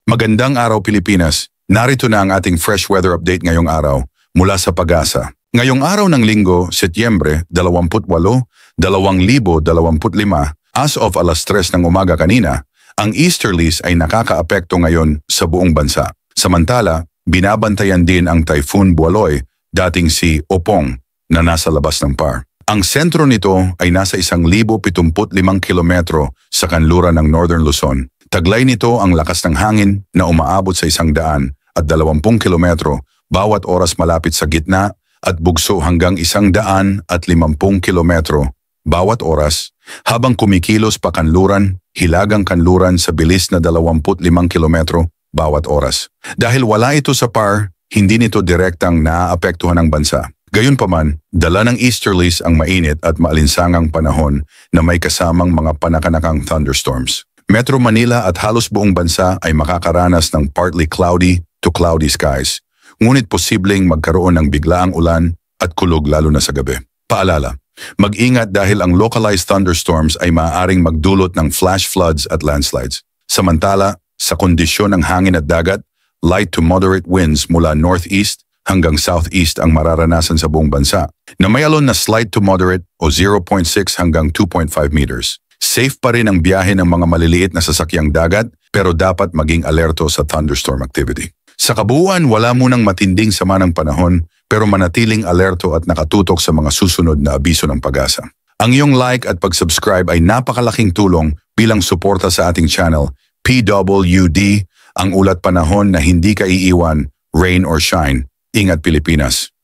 Magandang araw Pilipinas. Narito na ang ating fresh weather update ngayong araw mula sa Pag-asa. Ngayong araw ng Linggo, Setyembre 28, 2025, as of alas 3 ng umaga kanina, ang easterlies ay nakakaapekto ngayon sa buong bansa. Samantala, binabantayan din ang Typhoon Bualoy, dating si Opong, na nasa labas ng PAR. Ang sentro nito ay nasa 1,075 kilometro sa kanluran ng Northern Luzon. Taglay nito ang lakas ng hangin na umaabot sa 120 kilometro bawat oras malapit sa gitna at bugso hanggang 150 kilometro bawat oras habang kumikilos pa kanluran, hilagang kanluran sa bilis na 25 kilometro bawat oras. Dahil wala ito sa PAR, hindi nito direktang naaapektuhan ang bansa. Gayunpaman, dala ng easterlies ang mainit at maalinsangang panahon na may kasamang mga panakanakang thunderstorms. Metro Manila at halos buong bansa ay makakaranas ng partly cloudy to cloudy skies. Ngunit posibleng magkaroon ng biglaang ulan at kulog lalo na sa gabi. Paalala, mag-ingat dahil ang localized thunderstorms ay maaaring magdulot ng flash floods at landslides. Samantala, sa kondisyon ng hangin at dagat, light to moderate winds mula northeast hanggang southeast ang mararanasan sa buong bansa, na may alon na slight to moderate o 0.6 hanggang 2.5 meters. Safe pa rin ang biyahe ng mga maliliit na sasakyang dagat pero dapat maging alerto sa thunderstorm activity. Sa kabuuan, wala munang matinding sama ng panahon pero manatiling alerto at nakatutok sa mga susunod na abiso ng Pag-asa. Ang iyong like at pag-subscribe ay napakalaking tulong bilang suporta sa ating channel. PWD, ang ulat panahon na hindi ka iiwan, rain or shine. Ingat Pilipinas!